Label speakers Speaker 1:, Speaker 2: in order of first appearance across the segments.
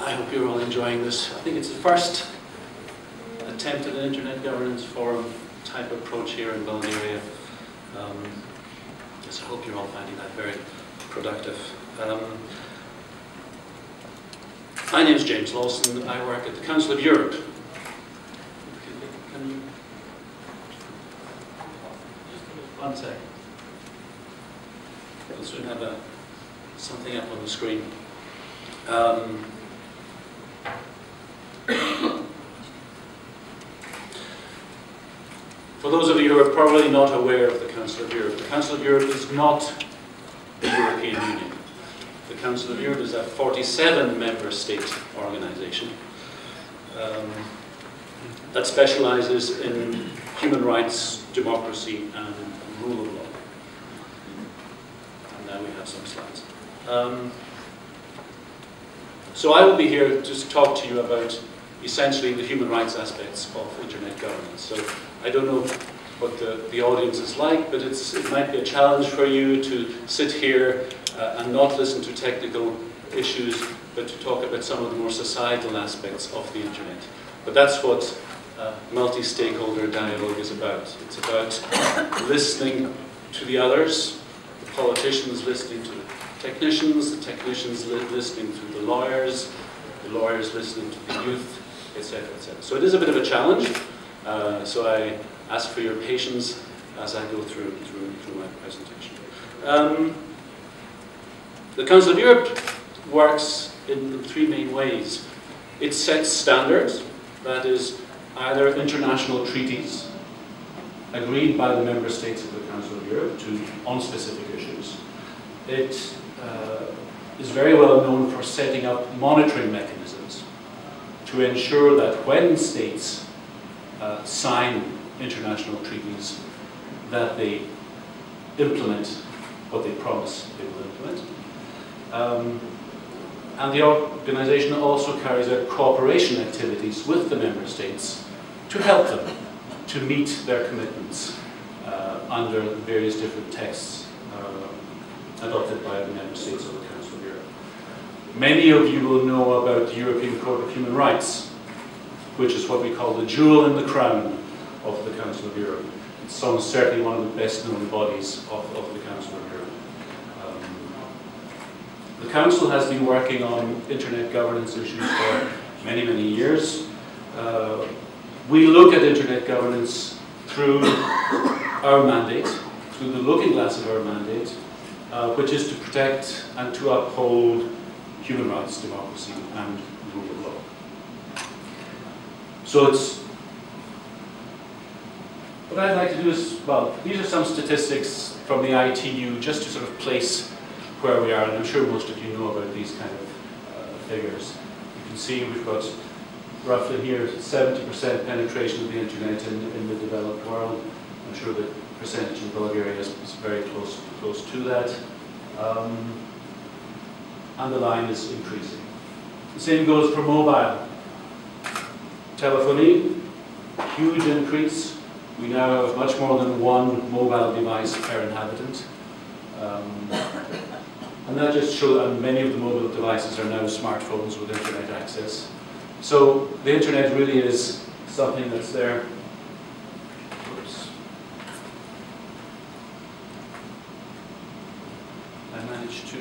Speaker 1: I hope you're all enjoying this. I think it's the first attempt at an internet governance forum type approach here in Bulgaria. So I hope you're all finding that very productive. My name is James Lawson. I work at the Council of Europe. Can you... Just 1 second. We'll soon have something up on the screen. For those of you who are probably not aware of the Council of Europe, the Council of Europe is not the European Union. The Council of Europe is a 47-member state organisation that specialises in human rights, democracy and rule of law. And now we have some slides. So I will be here just to talk to you about essentially the human rights aspects of internet governance. So I don't know what the audience is like, but it might be a challenge for you to sit here and not listen to technical issues, but to talk about some of the more societal aspects of the internet. But that's what multi-stakeholder dialogue is about. It's about listening to the others, the politicians listening to the technicians listening to the lawyers listening to the youth, etc., etc. So it is a bit of a challenge. So I ask for your patience as I go through my presentation. The Council of Europe works in 3 main ways. It sets standards, that is, either international treaties agreed by the member states of the Council of Europe on specific issues. It is very well known for setting up monitoring mechanisms to ensure that when states sign international treaties, that they implement what they promise they will implement. And the organisation also carries out cooperation activities with the member states to help them to meet their commitments under the various different texts adopted by the member states of the Council of Europe. Many of you will know about the European Court of Human Rights, which is what we call the jewel in the crown of the Council of Europe. It's certainly one of the best known bodies of the Council of Europe. The Council has been working on internet governance issues for many, many years. We look at internet governance through our mandate, through the looking glass of our mandate, which is to protect and to uphold human rights, democracy and rule of law. So what I'd like to do is, well, these are some statistics from the ITU just to sort of place where we are, and I'm sure most of you know about these kind of figures. You can see we've got roughly here 70% penetration of the internet in the developed world. I'm sure the percentage in Bulgaria is very close to that. And the line is increasing. The same goes for mobile. Telephony, huge increase. We now have much more than 1 mobile device per inhabitant. And that just shows, and many of the mobile devices are now smartphones with internet access. So the internet really is something that's there. Oops. I managed to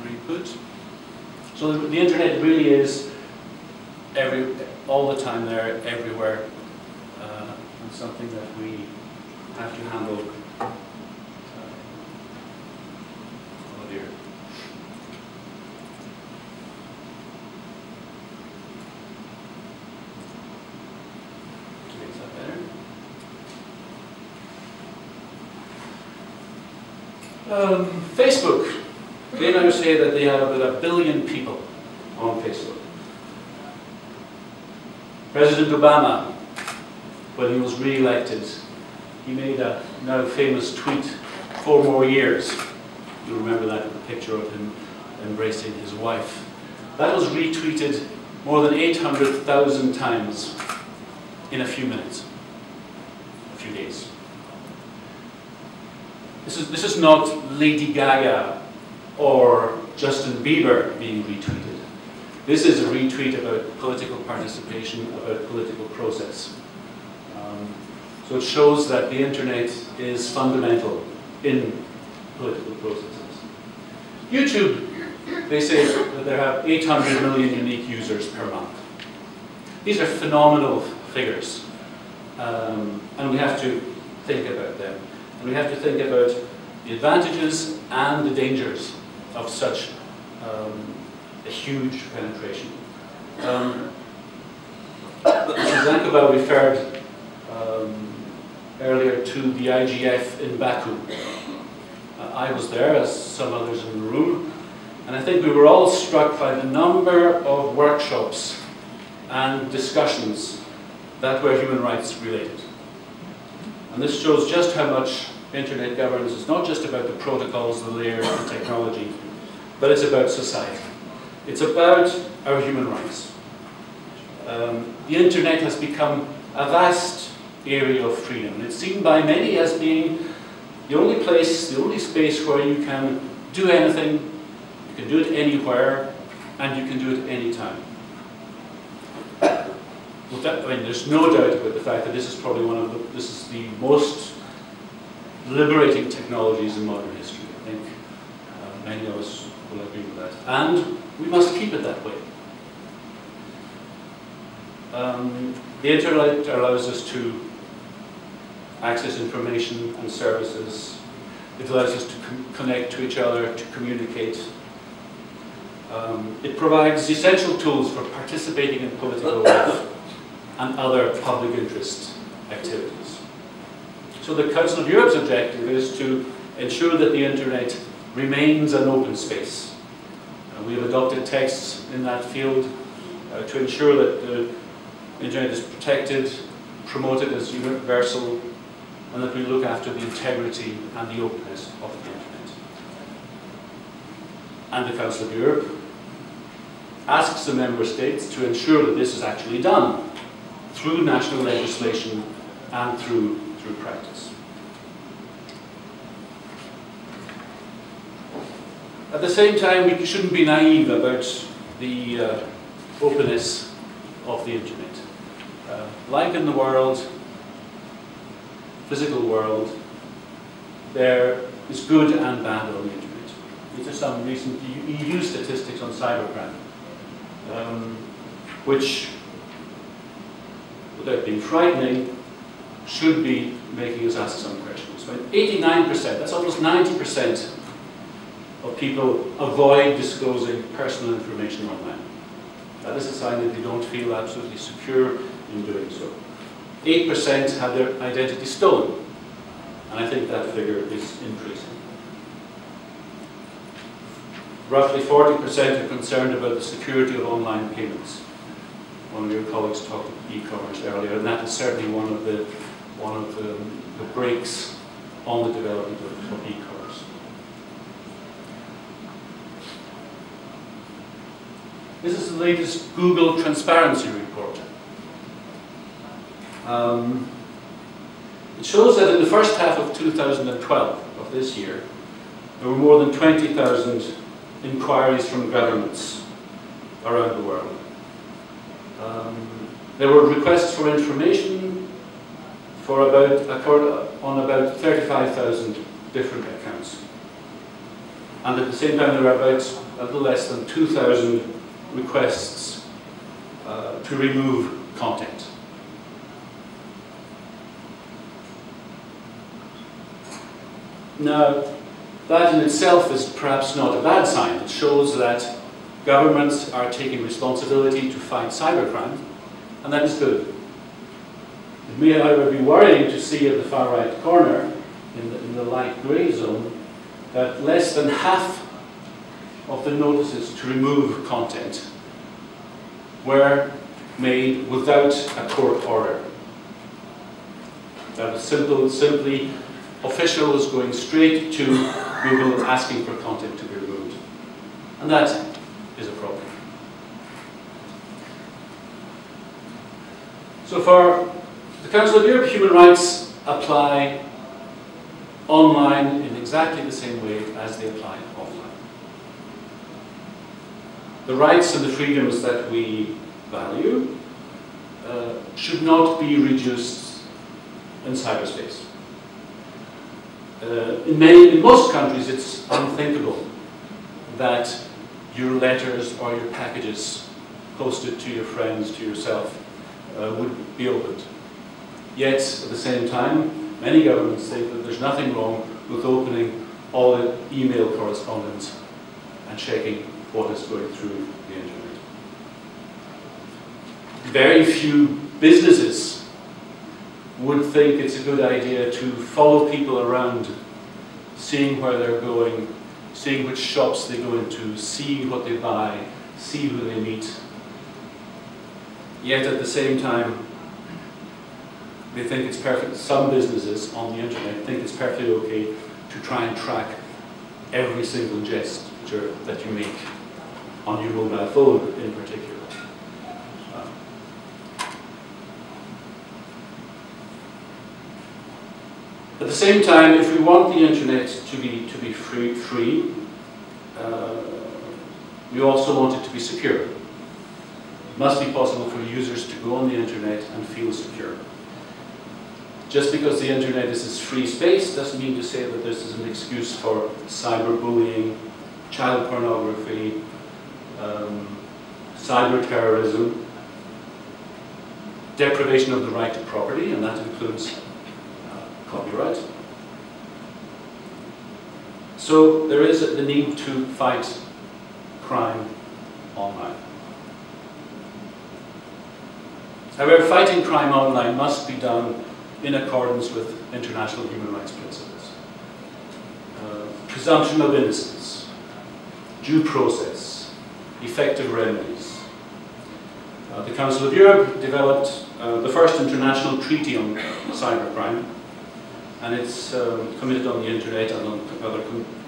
Speaker 1: reboot. So the internet really is all the time there, everywhere, and something that we have to handle. Oh dear. Is that better? Facebook. They now say that they have about 1 billion people on Facebook. President Obama, when he was re-elected, he made a now famous tweet, 4 more years. You'll remember that with the picture of him embracing his wife. That was retweeted more than 800,000 times in a few minutes, a few days. This is not Lady Gaga or Justin Bieber being retweeted. This is a retweet about political participation, about political process. So it shows that the internet is fundamental in political processes. YouTube, they say that they have 800 million unique users per month. These are phenomenal figures, and we have to think about them. And we have to think about the advantages and the dangers of such a huge penetration. Zankova referred earlier to the IGF in Baku. I was there, as some others in the room, and I think we were all struck by the number of workshops and discussions that were human rights related. And this shows just how much internet governance is not just about the protocols, the layers, the technology, but it's about society. It's about our human rights. The internet has become a vast area of freedom. It's seen by many as being the only place, the only space where you can do anything, you can do it anywhere, and you can do it anytime. I mean, there's no doubt about the fact that this is probably this is the most liberating technologies in modern history. I think many of us will agree with that. And we must keep it that way. The internet allows us to access information and services. It allows us to connect to each other, to communicate. It provides essential tools for participating in political life and other public interest activities. So the Council of Europe's objective is to ensure that the internet remains an open space. We have adopted texts in that field to ensure that the internet is protected, promoted as universal, and that we look after the integrity and the openness of the internet. And the Council of Europe asks the member states to ensure that this is actually done through national legislation and through practice. At the same time, we shouldn't be naive about the openness of the internet. Like in the world, physical world, there is good and bad on the internet. These are some recent EU statistics on cybercrime, which, without being frightening, should be making us ask some questions. When 89%, that's almost 90% of people avoid disclosing personal information online. That is a sign that they don't feel absolutely secure in doing so. 8% had their identity stolen, and I think that figure is increasing. Roughly 40% are concerned about the security of online payments. One of your colleagues talked about e-commerce earlier, and that is certainly one of the brakes on the development of e-commerce. This is the latest Google Transparency Report. It shows that in the first half of 2012, of this year, there were more than 20,000 inquiries from governments around the world. There were requests for information for on about 35,000 different accounts. And at the same time, there were about a little less than 2,000 requests to remove content. Now, that in itself is perhaps not a bad sign. It shows that governments are taking responsibility to fight cybercrime, and that is good. It may, however, be worrying to see at the far right corner, in the light grey zone, that less than half of the notices to remove content were made without a court order. That was simply officials going straight to Google asking for content to be removed. And that is a problem. So for the Council of Europe, human rights apply online in exactly the same way as they apply offline. the rights and the freedoms that we value should not be reduced in cyberspace. In most countries, it's unthinkable that your letters or your packages posted to your friends, to yourself, would be opened. Yet, at the same time, many governments think that there's nothing wrong with opening all the email correspondence and checking what is going through the internet. Very few businesses would think it's a good idea to follow people around, seeing where they're going, seeing which shops they go into, seeing what they buy, see who they meet. Yet at the same time, they think it's perfect. Some businesses on the internet think it's perfectly okay to try and track every single gesture that you make on your mobile phone in particular. At the same time, if we want the internet to be free, we also want it to be secure. It must be possible for users to go on the internet and feel secure. Just because the internet is this free space doesn't mean to say that this is an excuse for cyberbullying, child pornography, cyber terrorism, deprivation of the right to property, and that includes copyright. So there is the need to fight crime online. However, fighting crime online must be done in accordance with international human rights principles. Presumption of innocence, due process, effective remedies. The Council of Europe developed the first international treaty on cybercrime, and it's committed on the internet and on other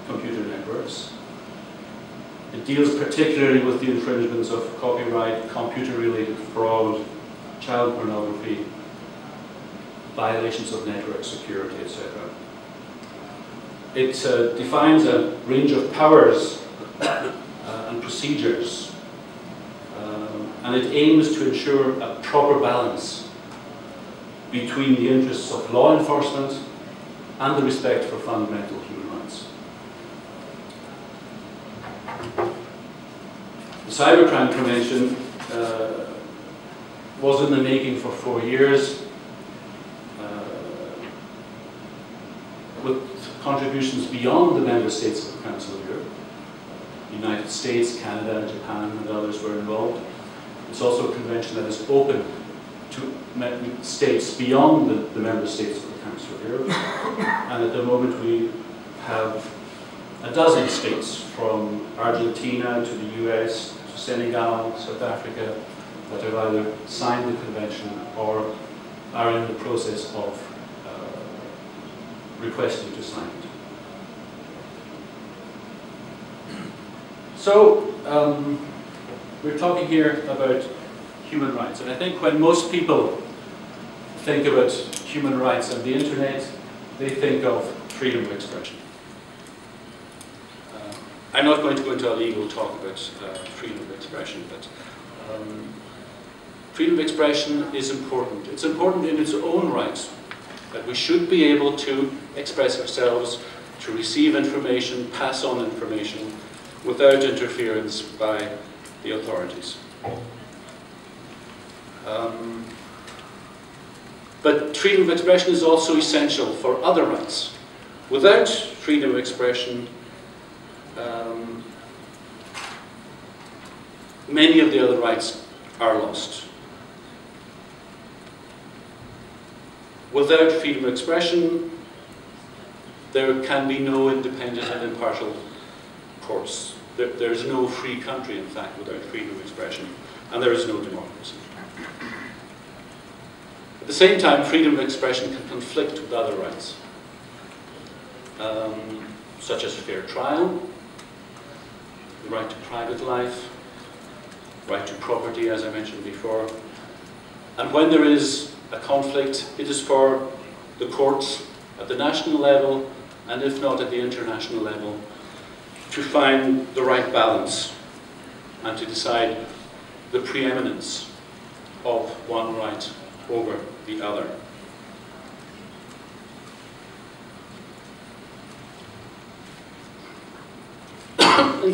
Speaker 1: computer networks. It deals particularly with the infringements of copyright, computer-related fraud, child pornography, violations of network security, etc. It defines a range of powers and procedures, and it aims to ensure a proper balance between the interests of law enforcement and the respect for fundamental human rights. The Cybercrime Convention was in the making for 4 years, with contributions beyond the member states of the Council of Europe. The United States, Canada, Japan, and others were involved. It's also a convention that is open to states beyond the member states of the Council of Europe. And at the moment we have a dozen states, from Argentina to the US, to Senegal, South Africa, that have either signed the convention or are in the process of requesting to sign it. So, we're talking here about human rights, and I think when most people think about human rights and the internet, they think of freedom of expression. I'm not going to go into a legal talk about freedom of expression, but freedom of expression is important. It's important in its own right, that we should be able to express ourselves, to receive information, pass on information, without interference by the authorities. But freedom of expression is also essential for other rights. Without freedom of expression, many of the other rights are lost. Without freedom of expression, there can be no independent and impartial courts. There is no free country, in fact, without freedom of expression, and there is no democracy. At the same time, freedom of expression can conflict with other rights, such as fair trial, the right to private life, right to property, as I mentioned before. And when there is a conflict, it is for the courts at the national level, and if not at the international level, to find the right balance and to decide the preeminence of one right over the other. In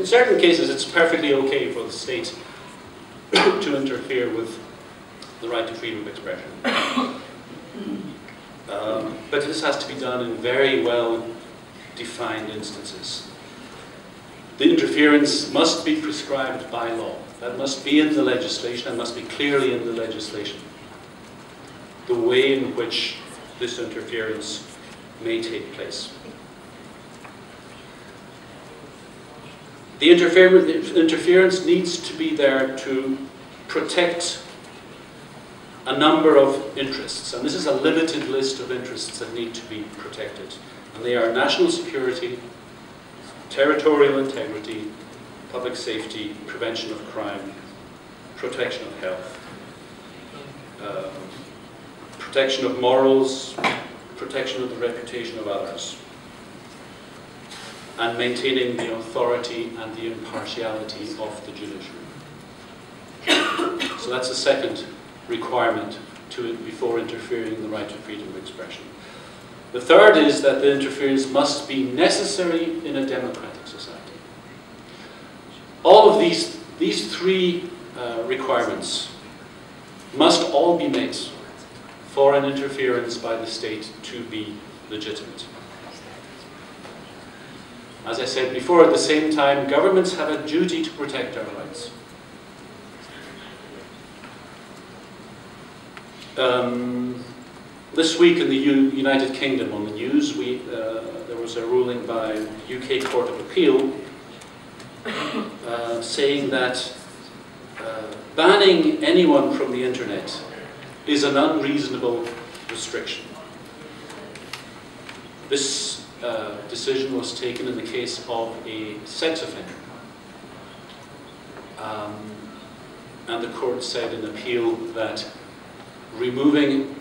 Speaker 1: certain cases, it's perfectly okay for the state to interfere with the right to freedom of expression. But this has to be done in very well defined instances. The interference must be prescribed by law. That must be in the legislation, and must be clearly in the legislation. The way in which this interference may take place. The interference needs to be there to protect a number of interests, and this is a limited list of interests that need to be protected. And they are national security, territorial integrity, public safety, prevention of crime, protection of health, protection of morals, protection of the reputation of others, and maintaining the authority and the impartiality of the judiciary. So that's the second requirement before interfering in the right to freedom of expression. The third is that the interference must be necessary in a democratic society. All of these three requirements must all be met for an interference by the state to be legitimate. As I said before, at the same time, governments have a duty to protect our rights. This week in the United Kingdom on the news, there was a ruling by the UK Court of Appeal saying that banning anyone from the internet is an unreasonable restriction. This decision was taken in the case of a sex offender. And the court said in appeal that removing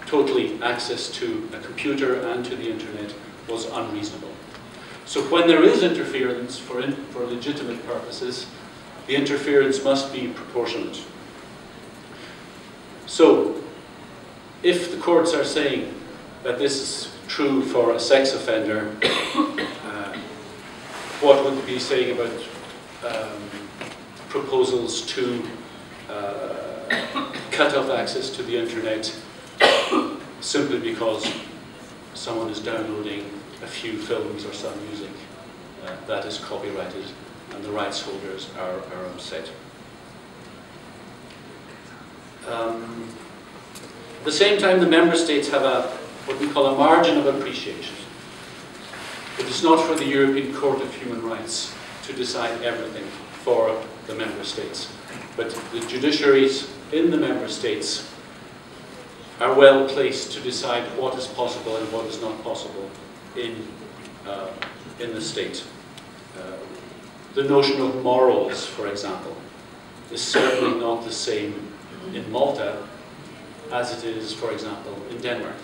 Speaker 1: totally access to a computer and to the internet was unreasonable. So when there is interference for legitimate purposes, the interference must be proportionate. So if the courts are saying that this is true for a sex offender, what would they be saying about proposals to cut off access to the internet simply because someone is downloading a few films or some music that is copyrighted and the rights holders are upset? At the same time, the member states have what we call a margin of appreciation. It is not for the European Court of Human Rights to decide everything for the member states, but the judiciaries in the member states are well placed to decide what is possible and what is not possible in the state. The notion of morals, for example, is certainly not the same in Malta as it is, for example, in Denmark.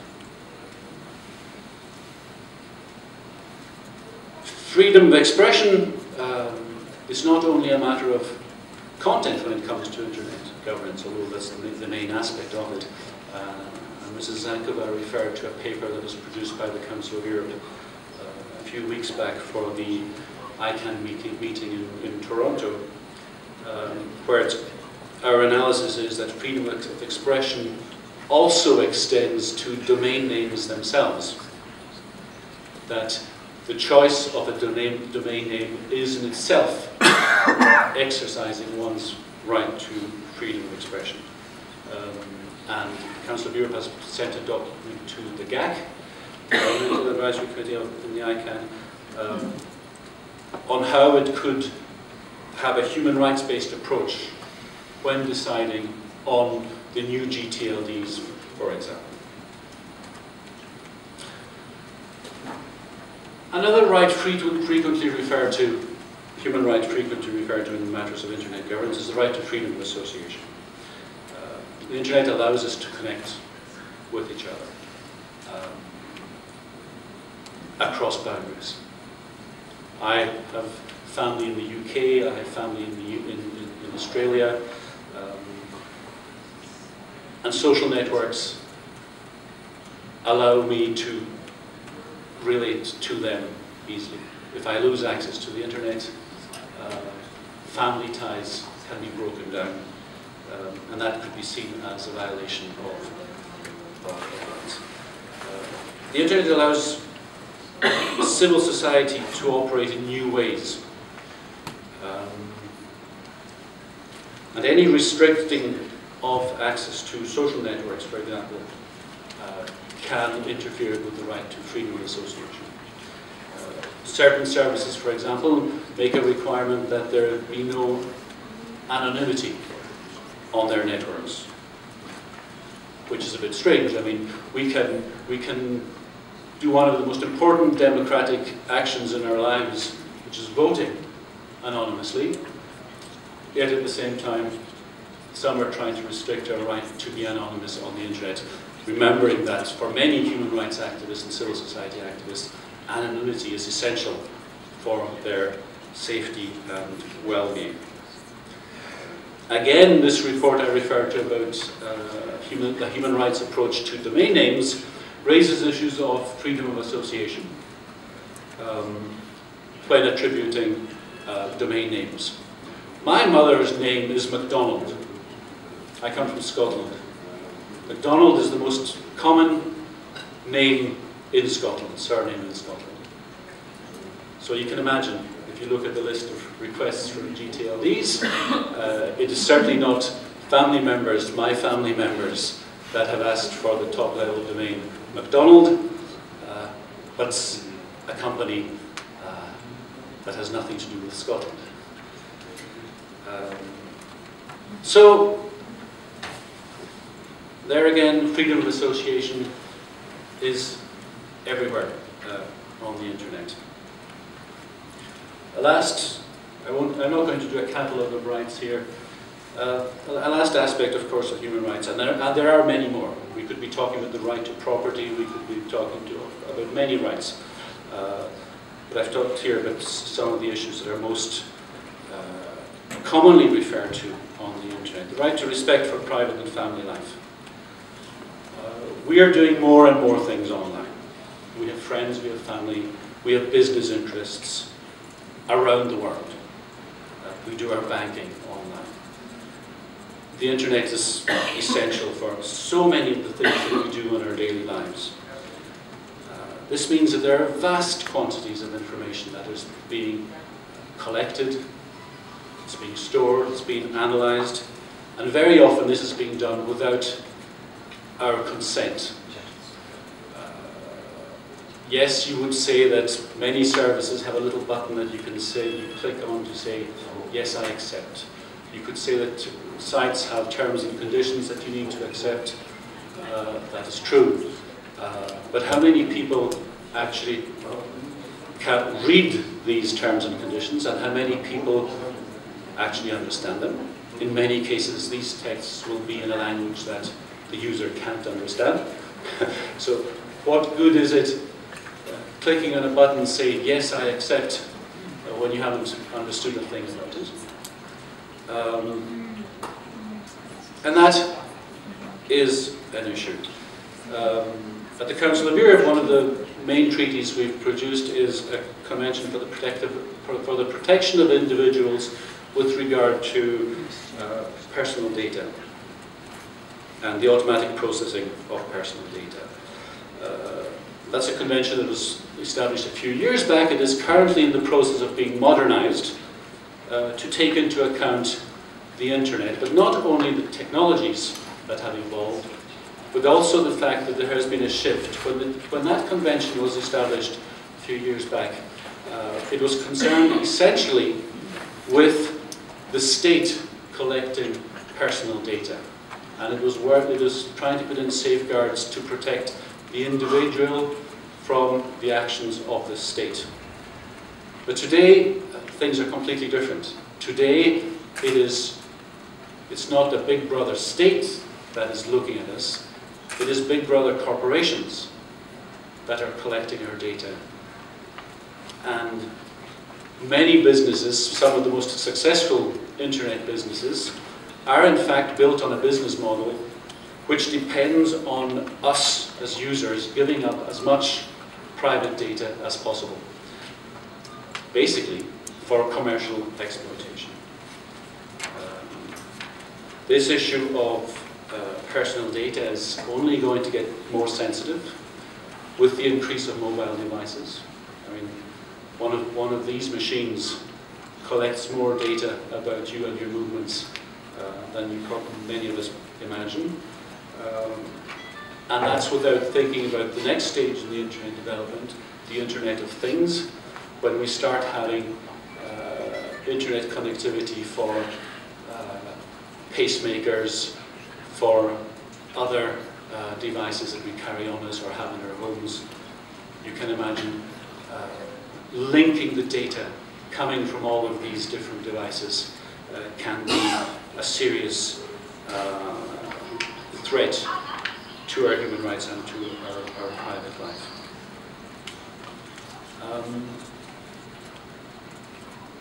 Speaker 1: Freedom of expression is not only a matter of content when it comes to internet governance, although that's the main aspect of it. And Mrs. Zankova referred to a paper that was produced by the Council of Europe a few weeks back for the ICANN meeting in Toronto, where our analysis is that freedom of expression also extends to domain names themselves. That the choice of a domain name is in itself exercising one's right to freedom of expression. And the Council of Europe has sent a document to the GAC, the Governmental Advisory Committee in the ICANN, on how it could have a human rights-based approach when deciding on the new GTLDs, for example. Another right frequently referred to, human right frequently referred to in matters of internet governance, is the right to freedom of association. The internet allows us to connect with each other across boundaries. I have family in the UK, I have family in Australia, and social networks allow me to relate to them easily. If I lose access to the internet, family ties can be broken down, and that could be seen as a violation of rights. The internet allows civil society to operate in new ways. And any restricting of access to social networks, for example, can interfere with the right to freedom of association. Certain services, for example, make a requirement that there be no anonymity on their networks, which is a bit strange. I mean, we can do one of the most important democratic actions in our lives, which is voting anonymously, yet at the same time, some are trying to restrict our right to be anonymous on the internet, remembering that for many human rights activists and civil society activists, anonymity is essential for their safety and well-being. Again, this report I referred to about the human rights approach to domain names raises issues of freedom of association when attributing domain names. My mother's name is MacDonald. I come from Scotland. MacDonald is the most common name in Scotland, surname in Scotland. So you can imagine, if you look at the list of requests for GTLDs, it is certainly not family members, my family members, that have asked for the top level domain MacDonald, but a company that has nothing to do with Scotland. So, there again, freedom of association is everywhere on the internet. I'm not going to do a catalogue of rights here. A last aspect, of course, of human rights, and there are many more. We could be talking about the right to property, we could be talking about many rights. But I've talked here about some of the issues that are most commonly referred to on the internet. The right to respect for private and family life. We are doing more and more things online. We have friends, we have family, we have business interests around the world. We do our banking online. The internet is essential for so many of the things that we do in our daily lives. This means that there are vast quantities of information that is being collected, it's being stored, it's being analysed, and very often this is being done without our consent. Yes, you would say that many services have a little button that you can say, you click on to say, yes, I accept. You could say that sites have terms and conditions that you need to accept. That is true. But how many people actually can read these terms and conditions, and how many people actually understand them? In many cases, these texts will be in a language that the user can't understand. So what good is it clicking on a button and say, yes, I accept, when you haven't understood a thing about it? And that is an issue. At the Council of Europe, one of the main treaties we've produced is a convention for the protection of individuals with regard to personal data and the automatic processing of personal data. That's a convention that was established a few years back. It is currently in the process of being modernized to take into account the internet, but not only the technologies that have evolved, but also the fact that there has been a shift. When that convention was established a few years back, it was concerned essentially with the state collecting personal data. And it was trying to put in safeguards to protect the individual from the actions of the state. But today, things are completely different. Today, it's not the big brother state that is looking at us. It is big brother corporations that are collecting our data and many businesses, some of the most successful internet businesses, are in fact built on a business model which depends on us as users giving up as much private data as possible, basically for commercial exploitation. This issue of personal data is only going to get more sensitive with the increase of mobile devices. I mean, one of these machines collects more data about you and your movements than many of us imagine. And that's without thinking about the next stage in the internet development, the Internet of Things, when we start having internet connectivity for pacemakers, for other devices that we carry on us or have in our homes. You can imagine linking the data coming from all of these different devices can be a serious threat to our human rights and to our private life.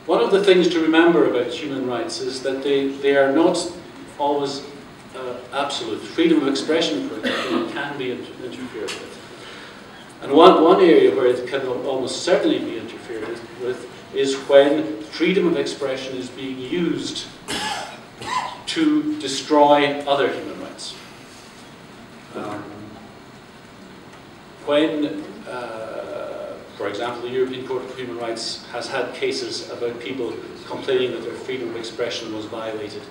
Speaker 1: One of the things to remember about human rights is that they are not always absolute. Freedom of expression, for example, can be interfered with. And one area where it can almost certainly be interfered with is when freedom of expression is being used to destroy other human rights. When, for example, the European Court of Human Rights has had cases about people complaining that their freedom of expression was violated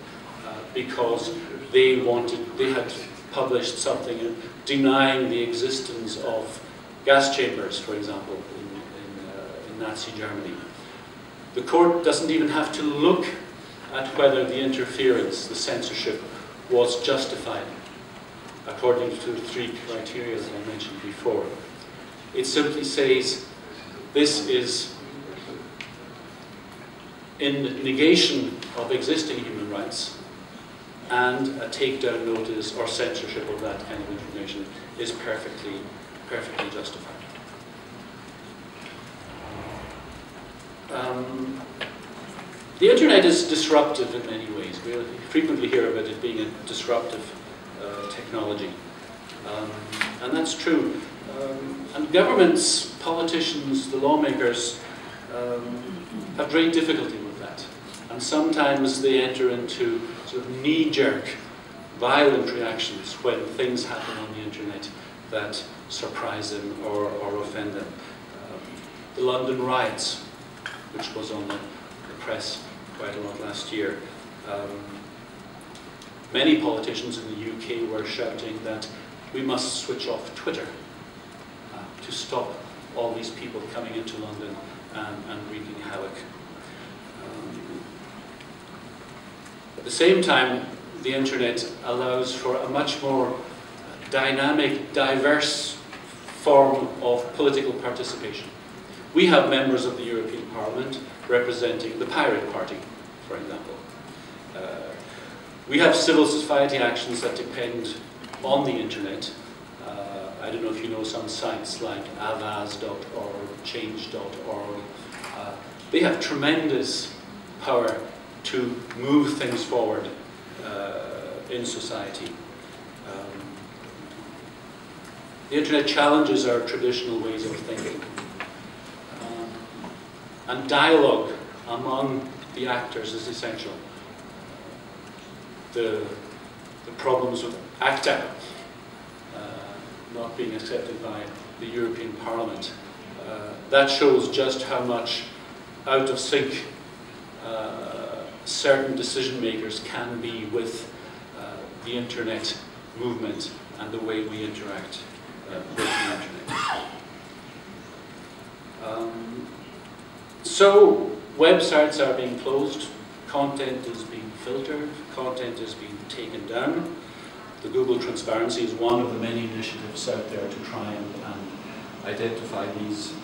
Speaker 1: because they had published something denying the existence of gas chambers, for example, in Nazi Germany. The court doesn't even have to look at whether the interference, the censorship, was justified according to the 3 criteria that I mentioned before. It simply says this is in negation of existing human rights, and a takedown notice or censorship of that kind of information is perfectly justified. The internet is disruptive in many ways. We frequently hear about it being a disruptive technology. And that's true. And governments, politicians, the lawmakers have great difficulty with that. And sometimes they enter into sort of knee-jerk, violent reactions when things happen on the internet that surprise them or offend them. The London riots, which was on the press quite a lot last year. Many politicians in the UK were shouting that we must switch off Twitter to stop all these people coming into London and wreaking havoc. At the same time, the internet allows for a much more dynamic, diverse form of political participation. We have members of the European Parliament representing the Pirate Party, for example. We have civil society actions that depend on the internet. I don't know if you know some sites like avaz.org, change.org. They have tremendous power to move things forward in society. The internet challenges our traditional ways of thinking. And dialogue among the actors is essential. The problems with ACTA not being accepted by the European Parliament, that shows just how much out of sync certain decision makers can be with the internet movement and the way we interact with the internet. So websites are being closed, content is being filtered, content is being taken down. The Google Transparency is one of the many initiatives out there to try and identify these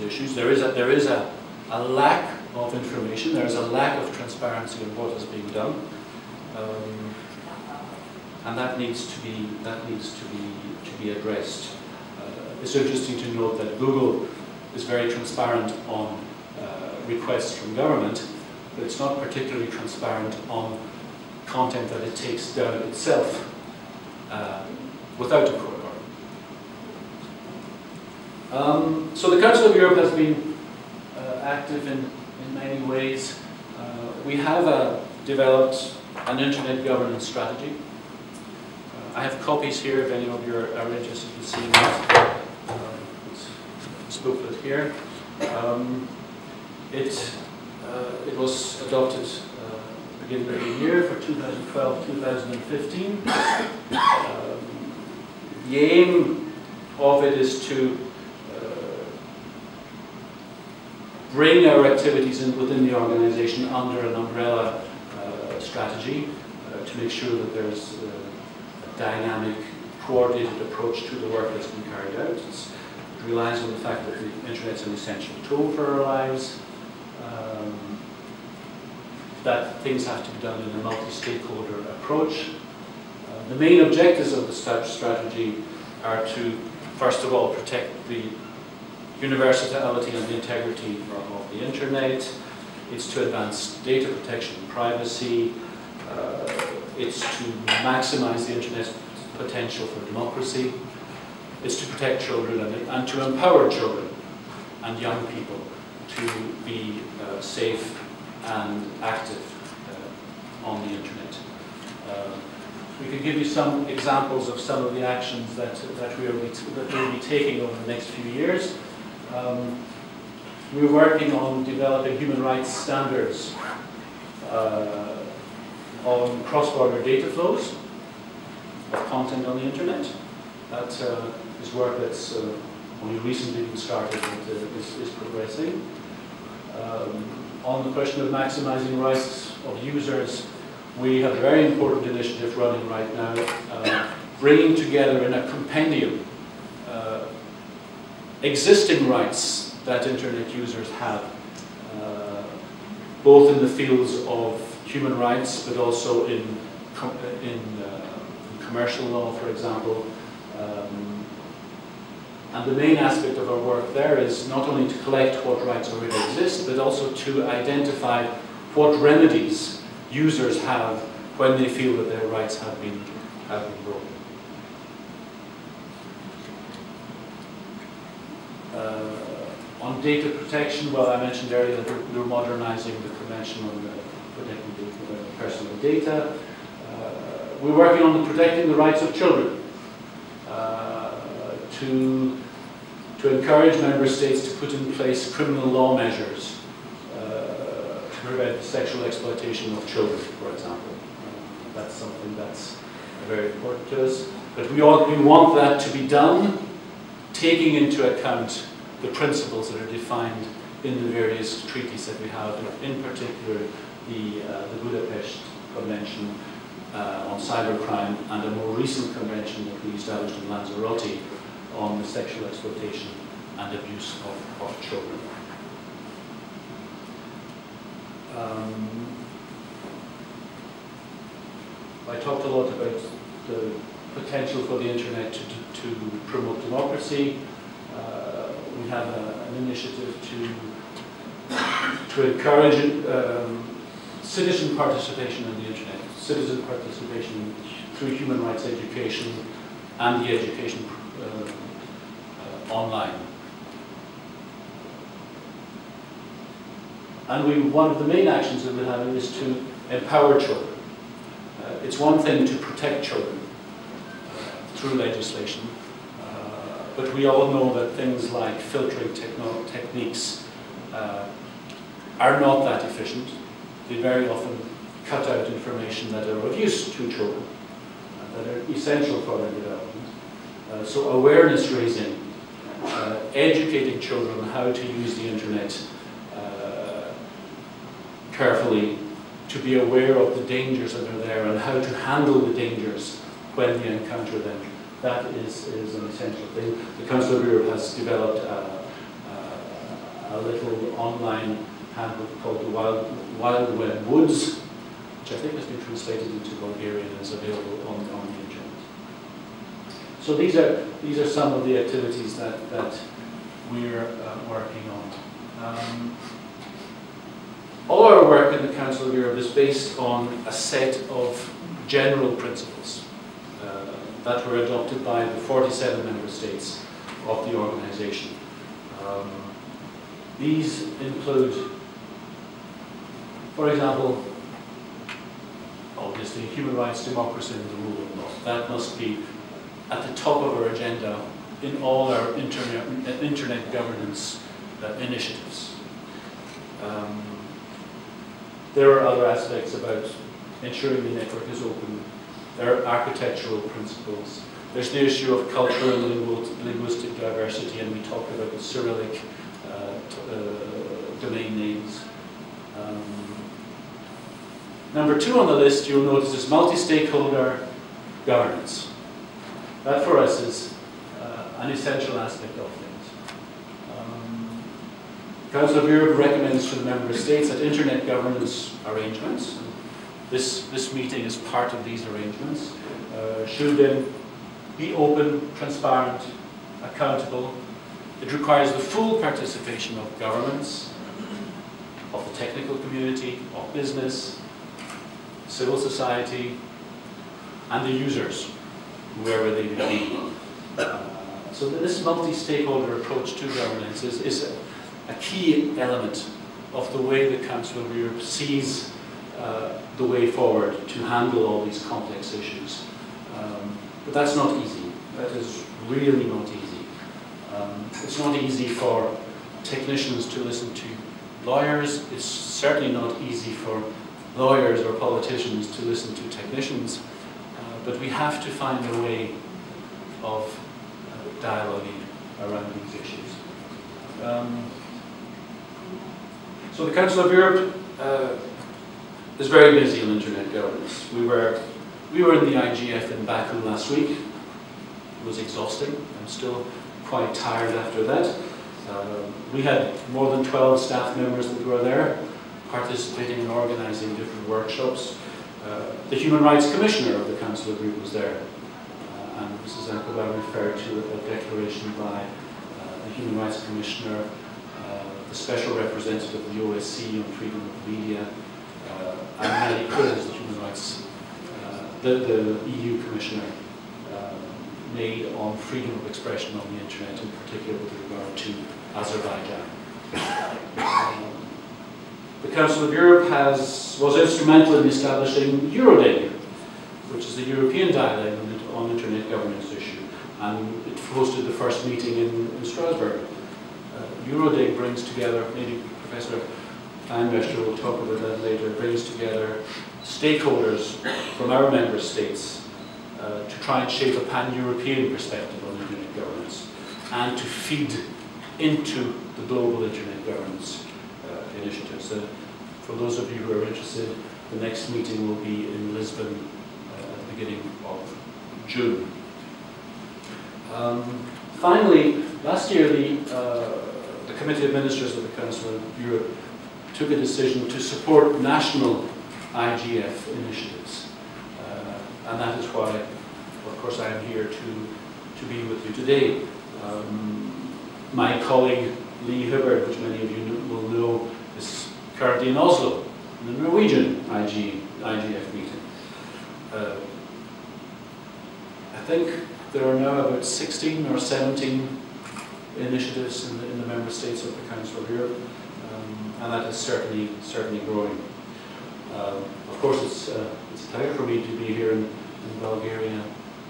Speaker 1: issues. There is a lack of information. There is a lack of transparency in what is being done, and that needs to be addressed. It's interesting to note that Google is very transparent on requests from government, but it's not particularly transparent on content that it takes down itself without a court order. So the Council of Europe has been active in many ways. We have developed an internet governance strategy. I have copies here if any of you are interested in seeing that. This booklet here. It was adopted beginning of the year for 2012-2015. The aim of it is to bring our activities within the organisation under an umbrella strategy to make sure that there's a dynamic, coordinated approach to the work that's been carried out. It relies on the fact that the Internet's an essential tool for our lives, that things have to be done in a multi-stakeholder approach. The main objectives of the strategy are to, first of all, protect the universality and the integrity of the Internet. It's to advance data protection and privacy. It's to maximize the Internet's potential for democracy. It's to protect children and to empower children and young people to be safe and active on the Internet. We could give you some examples of some of the actions that we will be taking over the next few years. We're working on developing human rights standards on cross-border data flows of content on the Internet. That is work that's only recently been started and is progressing. On the question of maximizing rights of users, we have a very important initiative running right now, bringing together in a compendium existing rights that Internet users have, both in the fields of human rights, but also in commercial law, for example. And the main aspect of our work there is not only to collect what rights already exist, but also to identify what remedies users have when they feel that their rights have been broken. On data protection, well, I mentioned earlier that we're modernizing the Convention on protecting personal data. We're working on protecting the rights of children, to encourage member states to put in place criminal law measures to prevent sexual exploitation of children, for example. That's something that's very important to us. But we want that to be done taking into account the principles that are defined in the various treaties that we have, in particular the Budapest Convention on cybercrime and a more recent convention that we established in Lanzarote on the sexual exploitation and abuse of children. I talked a lot about the potential for the Internet to promote democracy. We have an initiative to encourage citizen participation in the Internet, citizen participation through human rights education and the education online. And one of the main actions that we have is to empower children. It's one thing to protect children through legislation, but we all know that things like filtering techniques are not that efficient. They very often cut out information that are of use to children, that are essential for their development. So awareness raising, educating children on how to use the Internet carefully, to be aware of the dangers that are there and how to handle the dangers when you encounter them. That is an essential thing. The Council of Europe has developed a little online handbook called the Wild Web Woods, which I think has been translated into Bulgarian and is available on the Internet. So these are some of the activities that we're working on. All our work in the Council of Europe is based on a set of general principles that were adopted by the 47 member states of the organisation. These include, for example, obviously human rights, democracy and the rule of law. That must be at the top of our agenda in all our internet governance initiatives. There are other aspects about ensuring the network is open. There are architectural principles. There's the issue of cultural and linguistic diversity, and we talked about the Cyrillic domain names. Number 2 on the list, you'll notice, is multi-stakeholder governance. That for us is an essential aspect of things. The Council of Europe recommends to the member states that internet governance arrangements, this meeting is part of these arrangements, should then be open, transparent, accountable. It requires the full participation of governments, of the technical community, of business, civil society, and the users, whoever they may be. So this multi-stakeholder approach to governance is a key element of the way the Council of Europe sees the way forward to handle all these complex issues. But that's not easy. That is really not easy. It's not easy for technicians to listen to lawyers. It's certainly not easy for lawyers or politicians to listen to technicians. But we have to find a way of dialoguing around these issues. So the Council of Europe is very busy on internet governance. We were in the IGF in Baku last week. It was exhausting. I'm still quite tired after that. We had more than 12 staff members that were there, participating and organising different workshops. The Human Rights Commissioner of the Council of Europe was there, and Mrs. Ankoba referred to a declaration by the Human Rights Commissioner, the Special Representative of the OSCE on freedom of media, and Nelly Cruz, the Human Rights, the EU Commissioner, made on freedom of expression on the internet, in particular with regard to Azerbaijan. The Council of Europe was instrumental in establishing Eurodig, which is the European dialogue on internet governance issue, and it hosted the first meeting in Strasbourg. Eurodig brings together, maybe Professor Feinmeister will talk about that later, brings together stakeholders from our member states to try and shape a pan-European perspective on internet governance and to feed into the global internet governance initiatives. For those of you who are interested, the next meeting will be in Lisbon at the beginning of June. Finally, last year the Committee of Ministers of the Council of Europe took a decision to support national IGF initiatives. And that is why, of course, I am here to be with you today. My colleague Lee Hubbard, which many of you will know, is currently in Oslo, in the Norwegian IGF meeting. I think there are now about 16 or 17 initiatives in the member states of the Council of Europe, and that is certainly growing. Of course, it's a pleasure for me to be here in Bulgaria,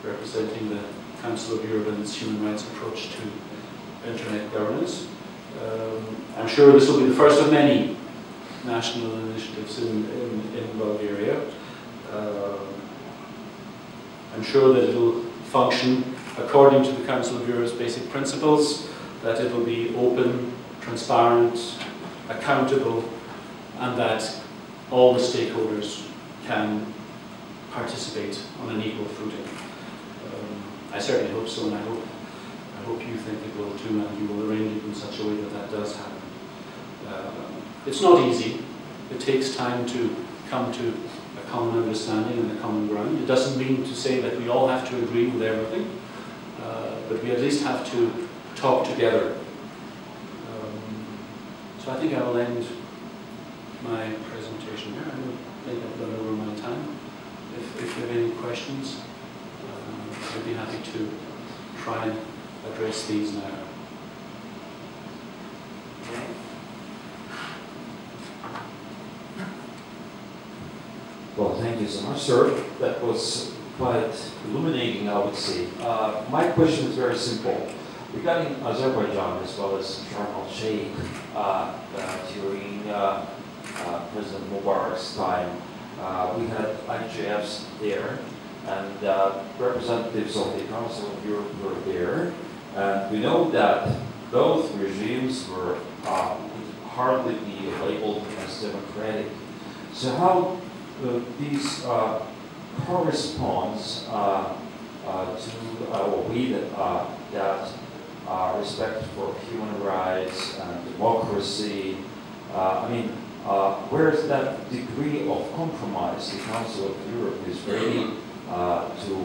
Speaker 1: representing the Council of Europe and its human rights approach to internet governance. I'm sure this will be the first of many national initiatives in Bulgaria. I'm sure that it will function according to the Council of Europe's basic principles, that it will be open, transparent, accountable, and that all the stakeholders can participate on an equal footing. I certainly hope so, and I hope you think it will too, and you will arrange it in such a way that that does happen. It's not easy. It takes time to come to a common understanding and a common ground. It doesn't mean to say that we all have to agree with everything, but we at least have to talk together So I think I will end my presentation here. I don't think I've gone over my time. If you have any questions, I'd be happy to try and address these now.
Speaker 2: Well, thank you so much, sir. That was quite illuminating, I would say. My question is very simple. Regarding Azerbaijan as well as Sharm el-Sheikh, during President Mubarak's time, we had IGFs there, and representatives of the Council of Europe were there. And we know that both regimes were could hardly be labeled as democratic. So how these corresponds to that respect for human rights and democracy. I mean, where's that degree of compromise the Council of Europe is ready to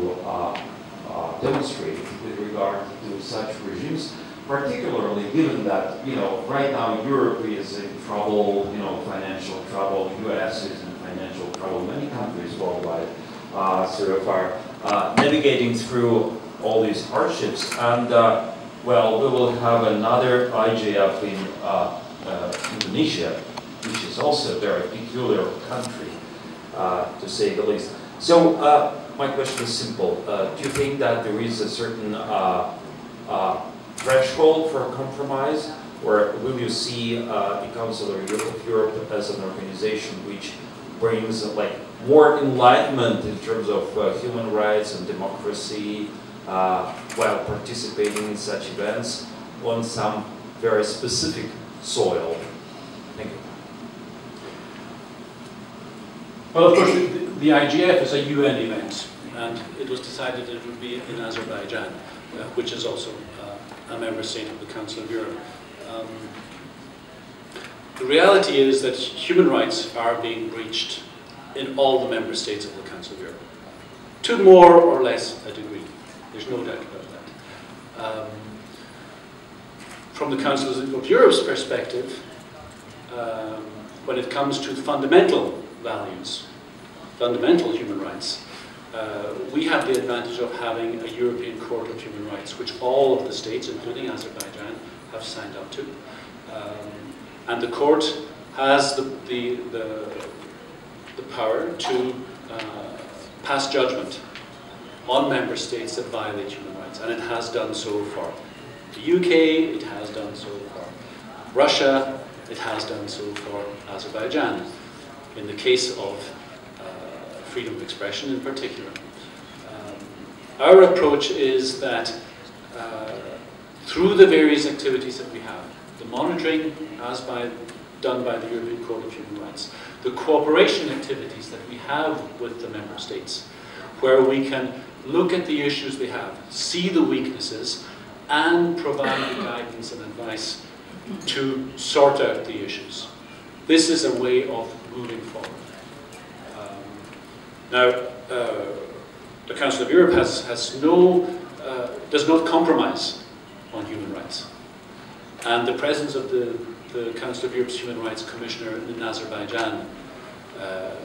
Speaker 2: demonstrate with regard to such regimes, particularly given that, you know, right now Europe is in trouble, you know, financial trouble, US is in financial trouble, many countries worldwide sort of are navigating through all these hardships. And well, we will have another IGF in Indonesia, which is also a very peculiar country, to say the least. So my question is simple. Do you think that there is a certain threshold for a compromise, or will you see the Council of Europe as an organization which brings like more enlightenment in terms of human rights and democracy while participating in such events on some very specific soil? Thank you.
Speaker 1: Well, of course, the IGF is a UN event, and it was decided it would be in Azerbaijan, which is also a member state of the Council of Europe. The reality is that human rights are being breached in all the member states of the Council of Europe, to more or less a degree. There's no doubt about that. From the Council of Europe's perspective, when it comes to fundamental values, fundamental human rights, we have the advantage of having a European Court of Human Rights, which all of the states, including Azerbaijan, have signed up to. And the court has the power to pass judgment on member states that violate human rights, and it has done so for the UK, it has done so for Russia, it has done so for Azerbaijan, in the case of freedom of expression in particular. Our approach is that through the various activities that we have, the monitoring done by the European Court of Human Rights, the cooperation activities that we have with the member states, where we can look at the issues they have, see the weaknesses, and provide the guidance and advice to sort out the issues. This is a way of moving forward. Now, the Council of Europe does not compromise on human rights. And the presence of the Council of Europe's Human Rights Commissioner in Azerbaijan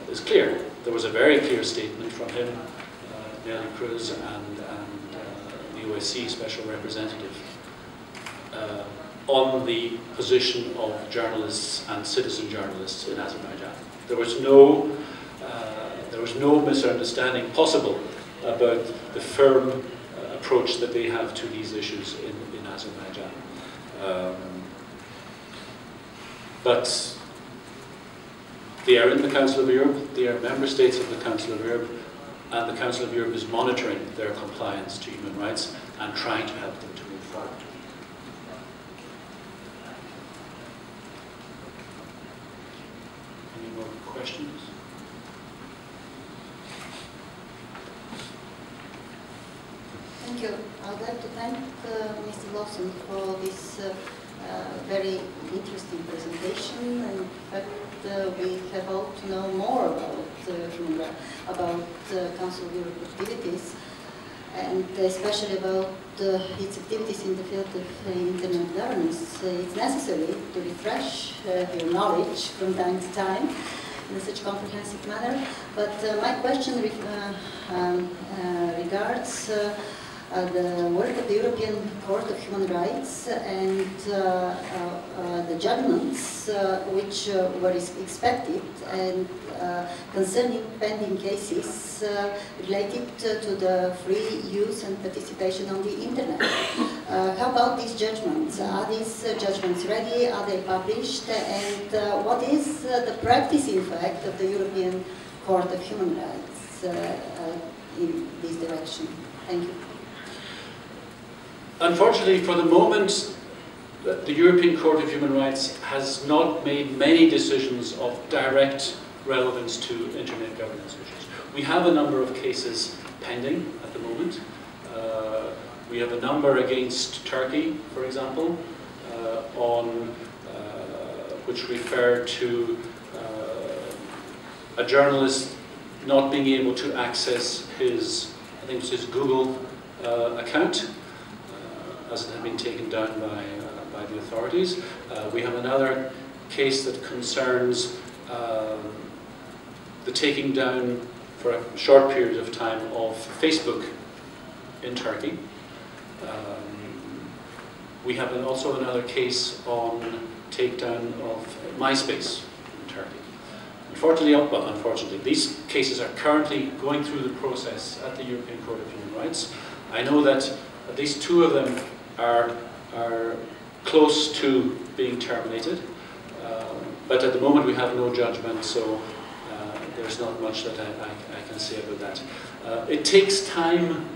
Speaker 1: is clear. There was a very clear statement from him, Nelly Cruz, and the OSCE Special Representative on the position of journalists and citizen journalists in Azerbaijan. There was no misunderstanding possible about the firm approach that they have to these issues in Azerbaijan. But they are in the Council of Europe, they are member states of the Council of Europe, and the Council of Europe is monitoring their compliance to human rights and trying to help them to move forward. Any more questions?
Speaker 3: Thank you. I would like to thank Mr. Lawson for this very interesting presentation. And in fact, we have hoped to know more about Council of Europe activities. and especially about its activities in the field of internet governance. It's necessary to refresh your knowledge from time to time in such a comprehensive manner. But my question regards the work of the European Court of Human Rights and the judgments which were expected and concerning pending cases related to the free use and participation on the internet. How about these judgments? Are these judgments ready? Are they published? And what is the practice, in fact, of the European Court of Human Rights in this direction? Thank you.
Speaker 1: Unfortunately, for the moment, the European Court of Human Rights has not made many decisions of direct relevance to internet governance issues. We have a number of cases pending at the moment. We have a number against Turkey, for example, which refer to a journalist not being able to access his, I think it's his Google account, as it had been taken down by the authorities. We have another case that concerns the taking down for a short period of time of Facebook in Turkey. We have also another case on takedown of MySpace in Turkey. Unfortunately, these cases are currently going through the process at the European Court of Human Rights. I know that at least two of them are close to being terminated, but at the moment we have no judgment, so there's not much that I can say about that. It takes time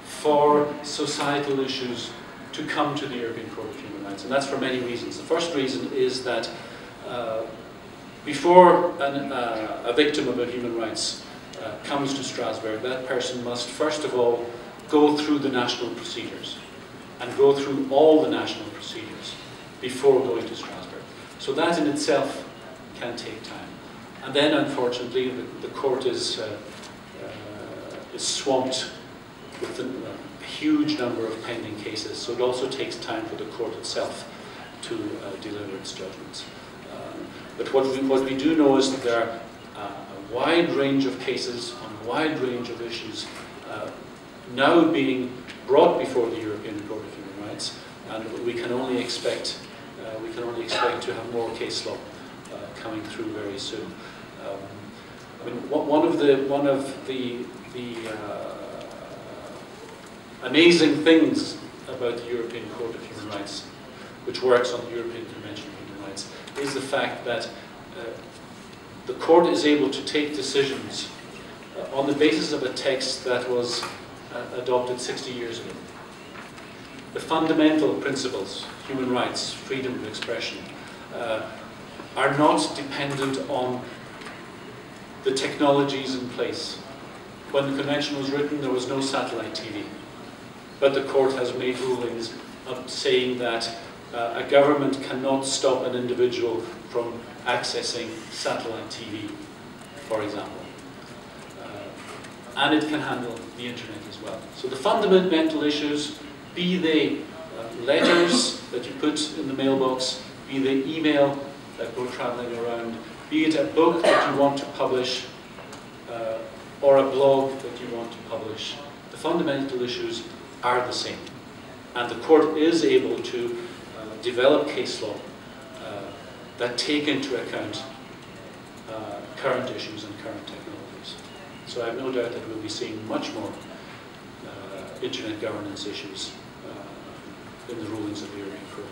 Speaker 1: for societal issues to come to the European Court of Human Rights, and that's for many reasons. The first reason is that before a victim of a human rights comes to Strasbourg, that person must first of all go through the national procedures and go through all the national procedures before going to Strasbourg. So that in itself can take time. And then, unfortunately, the court is swamped with a huge number of pending cases, so it also takes time for the court itself to deliver its judgments. But what we do know is that there are a wide range of cases on a wide range of issues now being brought before the European Court of Human Rights, and we can only expect to have more case law coming through very soon. I mean, one of the amazing things about the European Court of Human Rights, which works on the European Convention on Human Rights, is the fact that the court is able to take decisions on the basis of a text that was adopted 60 years ago. The fundamental principles, human rights, freedom of expression, are not dependent on the technologies in place. When the convention was written, there was no satellite TV. But the court has made rulings saying that a government cannot stop an individual from accessing satellite TV, for example. And it can handle the internet as well. So the fundamental issues, be they letters that you put in the mailbox, be they email that go traveling around, be it a book that you want to publish, or a blog that you want to publish, the fundamental issues are the same. And the court is able to develop case law that take into account current issues and current technologies. So I have no doubt that we'll be seeing much more internet governance issues in the rulings of the European Court.